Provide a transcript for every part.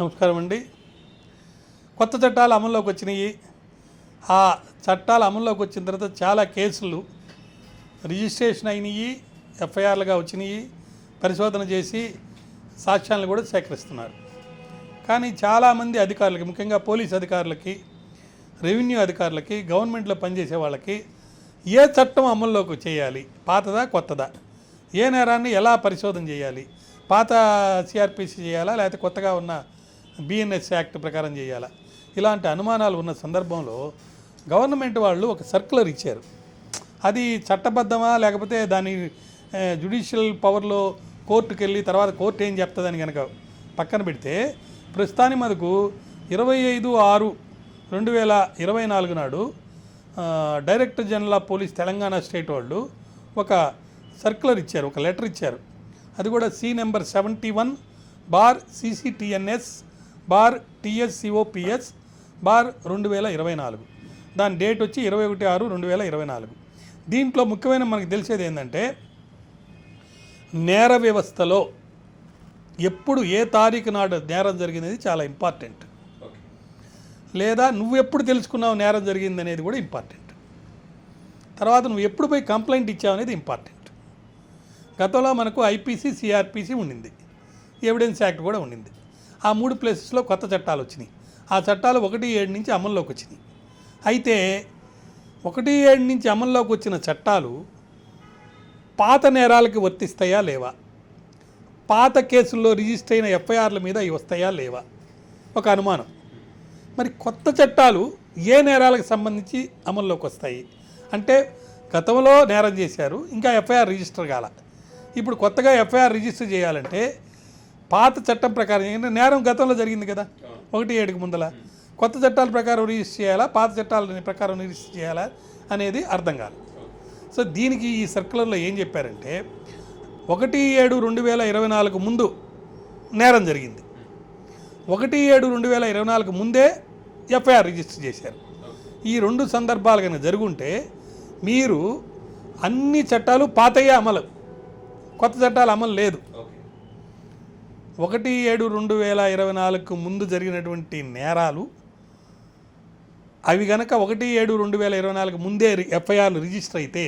నమస్కారం అండి. కొత్త చట్టాలు అమల్లోకి వచ్చినాయి. ఆ చట్టాలు అమల్లోకి వచ్చిన తర్వాత చాలా కేసులు రిజిస్ట్రేషన్ అయినాయి, ఎఫ్ఐఆర్లుగా వచ్చినాయి, పరిశోధన చేసి సాక్ష్యాలను కూడా సేకరిస్తున్నారు. కానీ చాలామంది అధికారులకి, ముఖ్యంగా పోలీస్ అధికారులకి, రెవెన్యూ అధికారులకి, గవర్నమెంట్లో పనిచేసే వాళ్ళకి ఏ చట్టం అమల్లోకి చేయాలి, పాతదా కొత్తదా, ఏ నేరాన్ని ఎలా పరిశోధన చేయాలి, పాత సిఆర్పిసి చేయాలా లేకపోతే కొత్తగా ఉన్న బిఎన్ఎస్ యాక్ట్ ప్రకారం చేయాలా, ఇలాంటి అనుమానాలు ఉన్న సందర్భంలో గవర్నమెంట్ వాళ్ళు ఒక సర్క్యులర్ ఇచ్చారు. అది చట్టబద్ధమా లేకపోతే దాని జ్యుడిషియల్ పవర్లో కోర్టుకు వెళ్ళి తర్వాత కోర్టు ఏం చెప్తుందని కనుక పక్కన పెడితే, ప్రస్తుతానికి మనకు 25/6/2024 నాడు director general of police Telangana state వాళ్ళు ఒక సర్క్యులర్ ఇచ్చారు, ఒక లెటర్ ఇచ్చారు. అది కూడా C నెంబర్ 71/CCTNS/TSCOPS/2024. దాని డేట్ వచ్చి 21/6/2024. దీంట్లో ముఖ్యమైన మనకు తెలిసేది ఏంటంటే, నేర వ్యవస్థలో ఎప్పుడు ఏ తారీఖు నాడు నేరం జరిగింది చాలా ఇంపార్టెంట్. లేదా నువ్వు ఎప్పుడు తెలుసుకున్నావు నేరం జరిగింది అనేది కూడా ఇంపార్టెంట్. తర్వాత నువ్వు ఎప్పుడు పోయి కంప్లైంట్ ఇచ్చావు అనేది ఇంపార్టెంట్. గతంలో మనకు ఐపీసీ, సిఆర్పిసి ఉండింది, ఎవిడెన్స్ యాక్ట్ కూడా ఉండింది. ఆ 3 ప్లేసెస్లో కొత్త చట్టాలు వచ్చినాయి. ఆ చట్టాలు 1/7 నుంచి అమల్లోకి వచ్చినాయి. అయితే 1/7 నుంచి అమల్లోకి వచ్చిన చట్టాలు పాత నేరాలకి వర్తిస్తాయా లేవా, పాత కేసుల్లో రిజిస్టర్ అయిన ఎఫ్ఐఆర్ల మీద అవి వస్తాయా లేవా ఒక అనుమానం. మరి కొత్త చట్టాలు ఏ నేరాలకు సంబంధించి అమల్లోకి వస్తాయి అంటే, గతంలో నేరం చేశారు, ఇంకా ఎఫ్ఐఆర్ రిజిస్టర్ కాల. ఇప్పుడు కొత్తగా ఎఫ్ఐఆర్ రిజిస్టర్ చేయాలంటే పాత చట్టం ప్రకారం, నేరం గతంలో జరిగింది కదా 1/7కి ముందల, కొత్త చట్టాల ప్రకారం రిజిస్టర్ చేయాలా, పాత చట్టాల ప్రకారం రిజిస్టర్ చేయాలా అనేది అర్థం కాదు. సో దీనికి ఈ సర్క్యులర్లో ఏం చెప్పారంటే, 1/7/2024 ముందు నేరం జరిగింది, 1/7/2024 ముందే ఎఫ్ఐఆర్ రిజిస్టర్ చేశారు. ఈ 2 సందర్భాలు కనుక జరుగుంటే మీరు అన్ని చట్టాలు పాతయ్యే అమలు, కొత్త చట్టాలు అమలు లేదు. 1/7/2024 ముందు జరిగినటువంటి నేరాలు అవి కనుక 1/7/2024 ముందే ఎఫ్ఐఆర్లు రిజిస్టర్ అయితే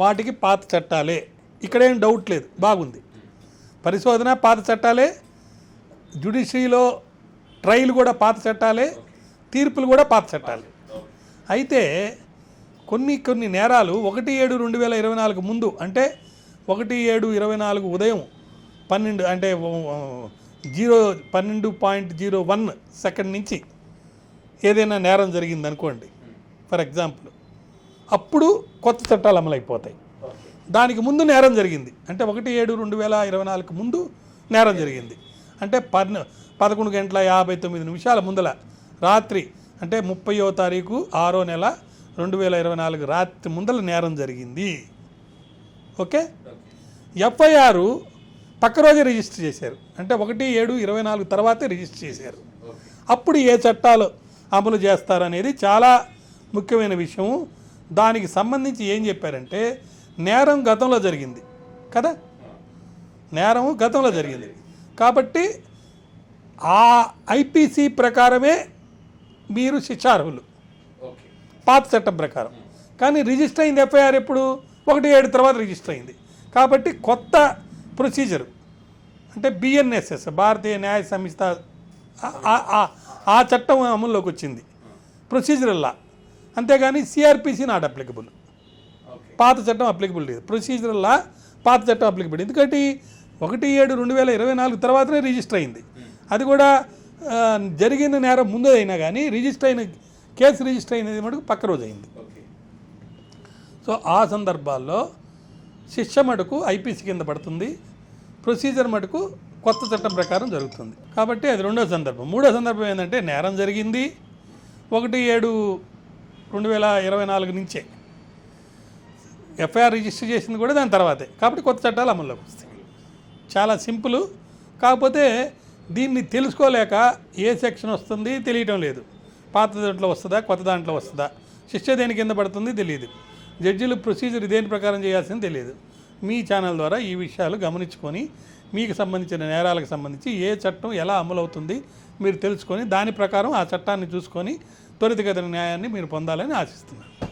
వాటికి పాత చట్టాలే. ఇక్కడేం డౌట్ లేదు, బాగుంది. పరిశోధన పాత చట్టాలే, జ్యుడిషియరీలో ట్రయల్ కూడా పాత చట్టాలే, తీర్పులు కూడా పాత చట్టాలే. అయితే కొన్ని నేరాలు 1/7/2024 ముందు అంటే 1/7/24 ఉదయం 12 అంటే 12.01 సెకండ్ నుంచి ఏదైనా నేరం జరిగింది అనుకోండి, ఫర్ ఎగ్జాంపుల్, అప్పుడు కొత్త చట్టాలు అమలైపోతాయి. దానికి ముందు నేరం జరిగింది అంటే 1/7/2024 ముందు నేరం జరిగింది అంటే 11:59 ముందల రాత్రి అంటే 30వ తారీఖు 6వ నెల 2024 రాత్రి ముందల నేరం జరిగింది. ఓకే, ఎఫ్ఐఆర్ పక్క రోజే రిజిస్టర్ చేశారు అంటే 1/7/24 తర్వాతే రిజిస్టర్ చేశారు. అప్పుడు ఏ చట్టాలు అమలు చేస్తారనేది చాలా ముఖ్యమైన విషయం. దానికి సంబంధించి ఏం చెప్పారంటే, నేరం గతంలో జరిగింది కదా, నేరం గతంలో జరిగింది కాబట్టి ఆ ఐపీసీ ప్రకారమే మీరు శిక్షార్హులు పాత చట్టం ప్రకారం. కానీ రిజిస్టర్ అయింది ఎఫ్ఐఆర్ ఎప్పుడు 1/7 తర్వాత రిజిస్టర్ అయింది కాబట్టి కొత్త ప్రొసీజర్ అంటే బిఎన్ఎస్ఎస్, భారతీయ న్యాయ సంహిత, ఆ చట్టం అమల్లోకి వచ్చింది, ప్రొసీజరల్ లా. అంతేగాని సిఆర్పిసి నాట్ అప్లికబుల్, పాత చట్టం అప్లికబుల్ లేదు. ప్రొసీజరల్ లా పాత చట్టం అప్లికబుల్, ఎందుకంటే 1/7/2024 తర్వాతనే రిజిస్టర్ అయింది. అది కూడా జరిగిన నేరం ముందు అయినా కానీ రిజిస్టర్ అయిన కేసు రిజిస్టర్ అయినది మటుకు పక్క రోజు అయింది. సో ఆ సందర్భాల్లో శిక్ష మటుకు ఐపీసీ కింద పడుతుంది, ప్రొసీజర్ మటుకు కొత్త చట్టం ప్రకారం జరుగుతుంది. కాబట్టి అది 2వ సందర్భం. 3వ సందర్భం ఏంటంటే, నేరం జరిగింది 1/7/2024 నుంచే, ఎఫ్ఐఆర్ రిజిస్టర్ చేసింది కూడా దాని తర్వాతే, కాబట్టి కొత్త చట్టాలు అమల్లోకి వస్తాయి. చాలా సింపుల్. కాకపోతే దీన్ని తెలుసుకోలేక ఏ సెక్షన్ వస్తుంది తెలియటం లేదు, పాత దాంట్లో వస్తుందా కొత్త దాంట్లో వస్తుందా, శిక్ష దేని కింద పడుతుంది తెలియదు, జడ్జిలు ప్రొసీజర్ దేని ప్రకారం చేయాల్సింది తెలియదు. మీ ఛానల్ ద్వారా ఈ విషయాలు గమనించుకొని మీకు సంబంధించిన నేరాలకు సంబంధించి ఏ చట్టం ఎలా అమలవుతుంది మీరు తెలుసుకొని దాని ప్రకారం ఆ చట్టాన్ని చూసుకొని త్వరితగతిన న్యాయాన్ని మీరు పొందాలని ఆశిస్తున్నాను.